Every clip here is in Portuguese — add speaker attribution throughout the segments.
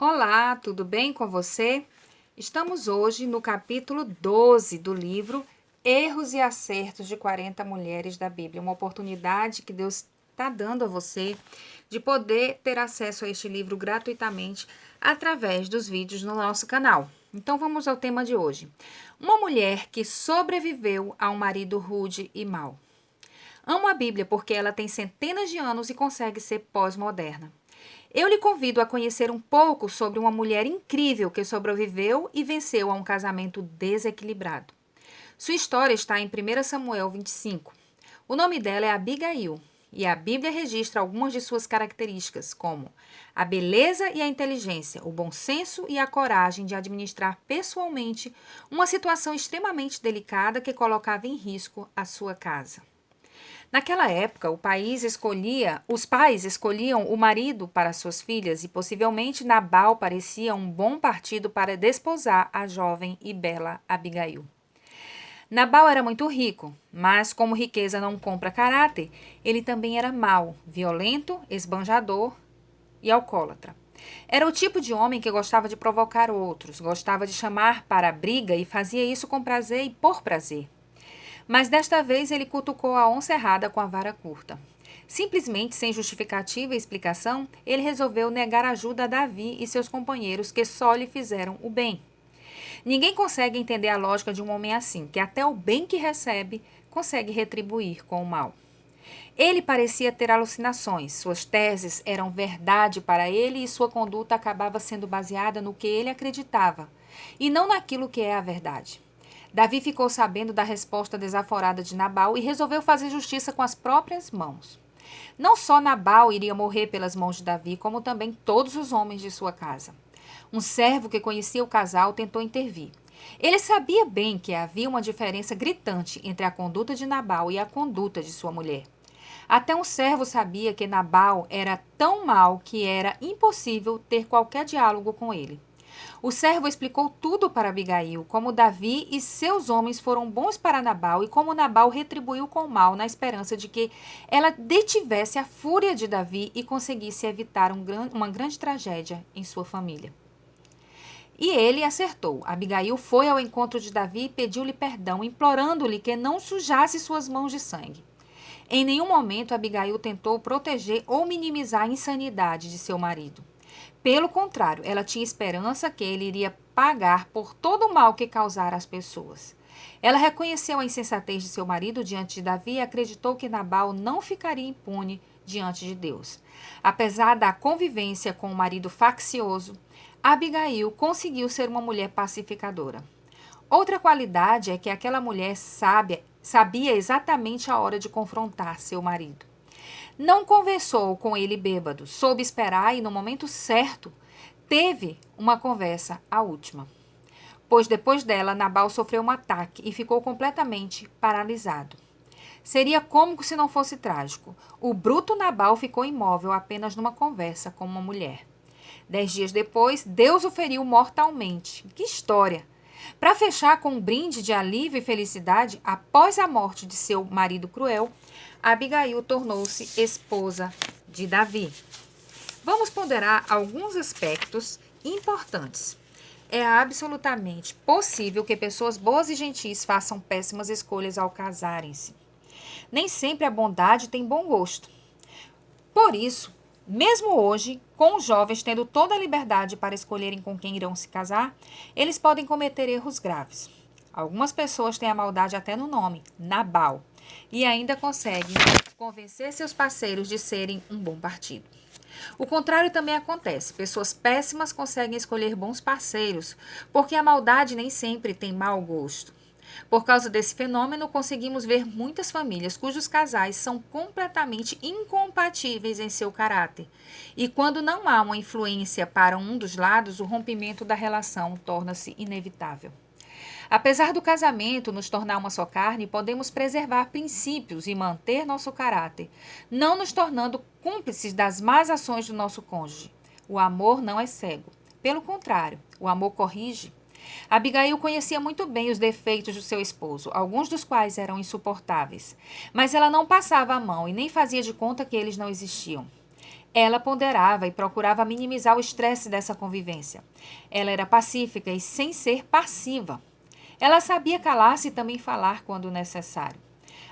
Speaker 1: Olá, tudo bem com você? Estamos hoje no capítulo 12 do livro Erros e Acertos de 40 Mulheres da Bíblia, uma oportunidade que Deus está dando a você de poder ter acesso a este livro gratuitamente através dos vídeos no nosso canal. Então vamos ao tema de hoje. Uma mulher que sobreviveu a um marido rude e mau. Amo a Bíblia porque ela tem centenas de anos e consegue ser pós-moderna. Eu lhe convido a conhecer um pouco sobre uma mulher incrível que sobreviveu e venceu a um casamento desequilibrado. Sua história está em 1 Samuel 25. O nome dela é Abigail, e a Bíblia registra algumas de suas características, como a beleza e a inteligência, o bom senso e a coragem de administrar pessoalmente uma situação extremamente delicada que colocava em risco a sua casa. Naquela época, os pais escolhiam o marido para suas filhas e possivelmente Nabal parecia um bom partido para desposar a jovem e bela Abigail. Nabal era muito rico, mas como riqueza não compra caráter, ele também era mau, violento, esbanjador e alcoólatra. Era o tipo de homem que gostava de provocar outros, gostava de chamar para a briga e fazia isso com prazer e por prazer. Mas desta vez ele cutucou a onça errada com a vara curta. Simplesmente, sem justificativa e explicação, ele resolveu negar ajuda a Davi e seus companheiros que só lhe fizeram o bem. Ninguém consegue entender a lógica de um homem assim, que até o bem que recebe consegue retribuir com o mal. Ele parecia ter alucinações, suas teses eram verdade para ele e sua conduta acabava sendo baseada no que ele acreditava, e não naquilo que é a verdade. Davi ficou sabendo da resposta desaforada de Nabal e resolveu fazer justiça com as próprias mãos. Não só Nabal iria morrer pelas mãos de Davi, como também todos os homens de sua casa. Um servo que conhecia o casal tentou intervir. Ele sabia bem que havia uma diferença gritante entre a conduta de Nabal e a conduta de sua mulher. Até um servo sabia que Nabal era tão mau que era impossível ter qualquer diálogo com ele. O servo explicou tudo para Abigail, como Davi e seus homens foram bons para Nabal e como Nabal retribuiu com o mal na esperança de que ela detivesse a fúria de Davi e conseguisse evitar uma grande tragédia em sua família. E ele acertou. Abigail foi ao encontro de Davi e pediu-lhe perdão, implorando-lhe que não sujasse suas mãos de sangue. Em nenhum momento Abigail tentou proteger ou minimizar a insanidade de seu marido. Pelo contrário, ela tinha esperança que ele iria pagar por todo o mal que causara às pessoas. Ela reconheceu a insensatez de seu marido diante de Davi e acreditou que Nabal não ficaria impune diante de Deus. Apesar da convivência com o marido faccioso, Abigail conseguiu ser uma mulher pacificadora. Outra qualidade é que aquela mulher sabia exatamente a hora de confrontar seu marido. Não conversou com ele bêbado, soube esperar e, no momento certo, teve uma conversa, a última. Pois depois dela, Nabal sofreu um ataque e ficou completamente paralisado. Seria cômico se não fosse trágico. O bruto Nabal ficou imóvel apenas numa conversa com uma mulher. 10 dias depois, Deus o feriu mortalmente. Que história! Para fechar com um brinde de alívio e felicidade, após a morte de seu marido cruel, Abigail tornou-se esposa de Davi. Vamos ponderar alguns aspectos importantes. É absolutamente possível que pessoas boas e gentis façam péssimas escolhas ao casarem-se. Nem sempre a bondade tem bom gosto. Por isso, mesmo hoje, com os jovens tendo toda a liberdade para escolherem com quem irão se casar, eles podem cometer erros graves. Algumas pessoas têm a maldade até no nome, Nabal, e ainda conseguem convencer seus parceiros de serem um bom partido. O contrário também acontece. Pessoas péssimas conseguem escolher bons parceiros, porque a maldade nem sempre tem mau gosto. Por causa desse fenômeno, conseguimos ver muitas famílias cujos casais são completamente incompatíveis em seu caráter. E quando não há uma influência para um dos lados, o rompimento da relação torna-se inevitável. Apesar do casamento nos tornar uma só carne, podemos preservar princípios e manter nosso caráter, não nos tornando cúmplices das más ações do nosso cônjuge. O amor não é cego. Pelo contrário, o amor corrige. Abigail conhecia muito bem os defeitos do seu esposo, alguns dos quais eram insuportáveis, mas ela não passava a mão e nem fazia de conta que eles não existiam. Ela ponderava e procurava minimizar o estresse dessa convivência. Ela era pacífica e sem ser passiva. Ela sabia calar-se e também falar quando necessário.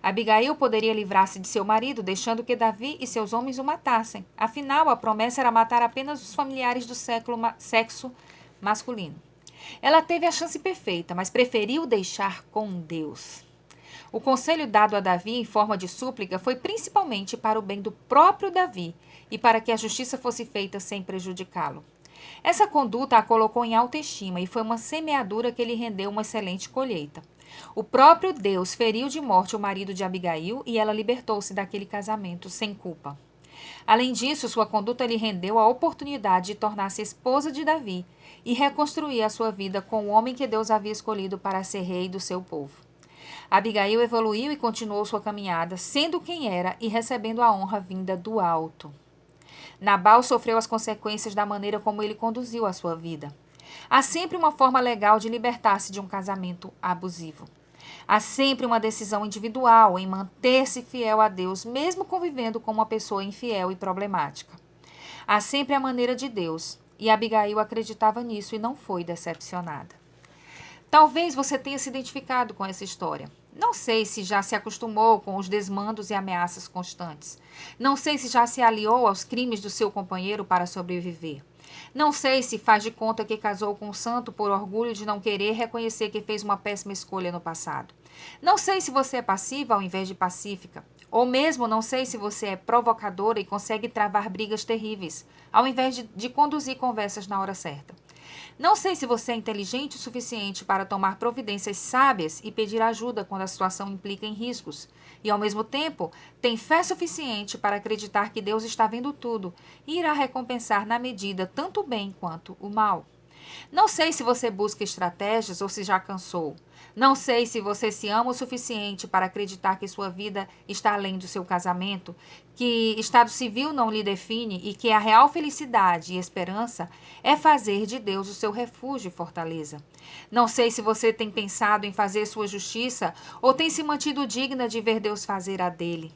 Speaker 1: Abigail poderia livrar-se de seu marido, deixando que Davi e seus homens o matassem. Afinal, a promessa era matar apenas os familiares do sexo masculino. Ela teve a chance perfeita, mas preferiu deixar com Deus. O conselho dado a Davi em forma de súplica foi principalmente para o bem do próprio Davi e para que a justiça fosse feita sem prejudicá-lo. Essa conduta a colocou em autoestima e foi uma semeadura que lhe rendeu uma excelente colheita. O próprio Deus feriu de morte o marido de Abigail e ela libertou-se daquele casamento sem culpa. Além disso, sua conduta lhe rendeu a oportunidade de tornar-se esposa de Davi e reconstruir a sua vida com o homem que Deus havia escolhido para ser rei do seu povo. Abigail evoluiu e continuou sua caminhada, sendo quem era e recebendo a honra vinda do alto. Nabal sofreu as consequências da maneira como ele conduziu a sua vida. Há sempre uma forma legal de libertar-se de um casamento abusivo. Há sempre uma decisão individual em manter-se fiel a Deus, mesmo convivendo com uma pessoa infiel e problemática. Há sempre a maneira de Deus, e Abigail acreditava nisso e não foi decepcionada. Talvez você tenha se identificado com essa história. Não sei se já se acostumou com os desmandos e ameaças constantes. Não sei se já se aliou aos crimes do seu companheiro para sobreviver. Não sei se faz de conta que casou com um santo por orgulho de não querer reconhecer que fez uma péssima escolha no passado. Não sei se você é passiva ao invés de pacífica. Ou mesmo não sei se você é provocadora e consegue travar brigas terríveis, ao invés de conduzir conversas na hora certa. Não sei se você é inteligente o suficiente para tomar providências sábias e pedir ajuda quando a situação implica em riscos. E, ao mesmo tempo, tem fé suficiente para acreditar que Deus está vendo tudo e irá recompensar na medida tanto o bem quanto o mal. Não sei se você busca estratégias ou se já cansou. Não sei se você se ama o suficiente para acreditar que sua vida está além do seu casamento, que estado civil não lhe define e que a real felicidade e esperança é fazer de Deus o seu refúgio e fortaleza. Não sei se você tem pensado em fazer sua justiça ou tem se mantido digna de ver Deus fazer a dele.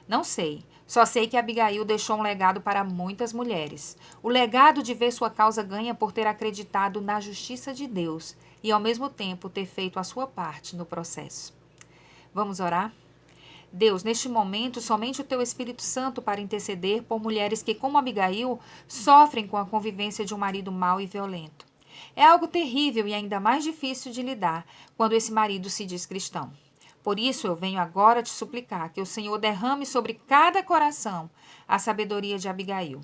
Speaker 1: Não sei. Só sei que Abigail deixou um legado para muitas mulheres. O legado de ver sua causa ganha por ter acreditado na justiça de Deus e, ao mesmo tempo, ter feito a sua parte no processo. Vamos orar? Deus, neste momento, somente o Teu Espírito Santo para interceder por mulheres que, como Abigail, sofrem com a convivência de um marido mau e violento. É algo terrível e ainda mais difícil de lidar quando esse marido se diz cristão. Por isso eu venho agora te suplicar que o Senhor derrame sobre cada coração a sabedoria de Abigail.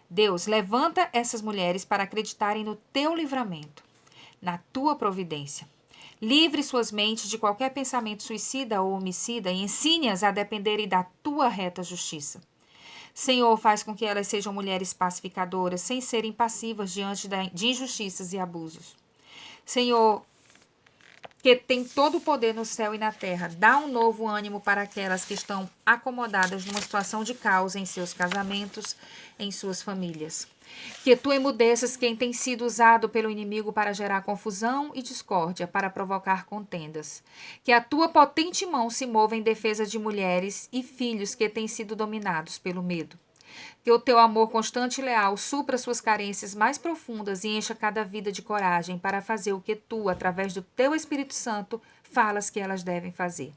Speaker 1: Deus, levanta essas mulheres para acreditarem no teu livramento, na tua providência. Livre suas mentes de qualquer pensamento suicida ou homicida e ensine-as a dependerem da tua reta justiça. Senhor, faz com que elas sejam mulheres pacificadoras, sem serem passivas diante de injustiças e abusos. Senhor, que tem todo o poder no céu e na terra, dá um novo ânimo para aquelas que estão acomodadas numa situação de caos em seus casamentos, em suas famílias. Que tu emudeças quem tem sido usado pelo inimigo para gerar confusão e discórdia, para provocar contendas. Que a tua potente mão se mova em defesa de mulheres e filhos que têm sido dominados pelo medo. Que o teu amor constante e leal supra suas carências mais profundas e encha cada vida de coragem para fazer o que tu, através do teu Espírito Santo, falas que elas devem fazer.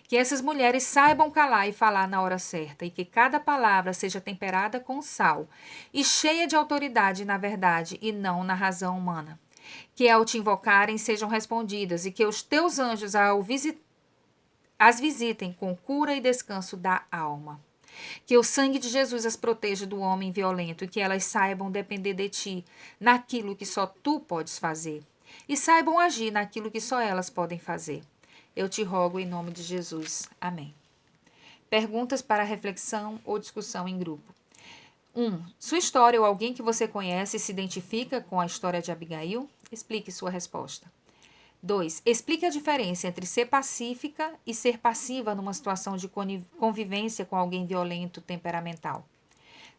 Speaker 1: Que essas mulheres saibam calar e falar na hora certa e que cada palavra seja temperada com sal e cheia de autoridade na verdade e não na razão humana. Que ao te invocarem sejam respondidas e que os teus anjos as visitem com cura e descanso da alma. Que o sangue de Jesus as proteja do homem violento e que elas saibam depender de ti naquilo que só tu podes fazer. E saibam agir naquilo que só elas podem fazer. Eu te rogo em nome de Jesus. Amém. Perguntas para reflexão ou discussão em grupo. 1. Sua história ou alguém que você conhece se identifica com a história de Abigail? Explique sua resposta. 2. Explique a diferença entre ser pacífica e ser passiva numa situação de convivência com alguém violento, temperamental.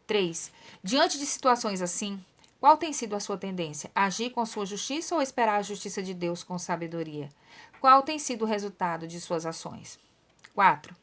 Speaker 1: 3. Diante de situações assim, qual tem sido a sua tendência? Agir com sua justiça ou esperar a justiça de Deus com sabedoria? Qual tem sido o resultado de suas ações? 4.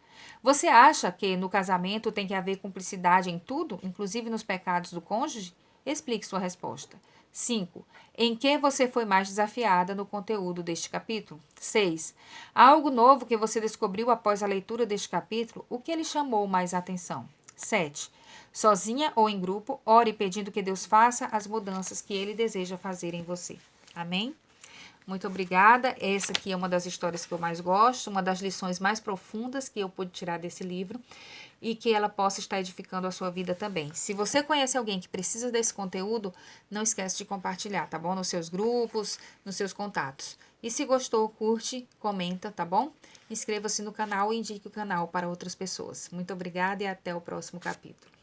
Speaker 1: Você acha que no casamento tem que haver cumplicidade em tudo, inclusive nos pecados do cônjuge? Explique sua resposta. 5. Em que você foi mais desafiada no conteúdo deste capítulo? 6. Há algo novo que você descobriu após a leitura deste capítulo? O que lhe chamou mais atenção? 7. Sozinha ou em grupo, ore pedindo que Deus faça as mudanças que Ele deseja fazer em você. Amém? Muito obrigada. Essa aqui é uma das histórias que eu mais gosto, uma das lições mais profundas que eu pude tirar desse livro e que ela possa estar edificando a sua vida também. Se você conhece alguém que precisa desse conteúdo, não esquece de compartilhar, tá bom? Nos seus grupos, nos seus contatos. E se gostou, curte, comenta, tá bom? Inscreva-se no canal e indique o canal para outras pessoas. Muito obrigada e até o próximo capítulo.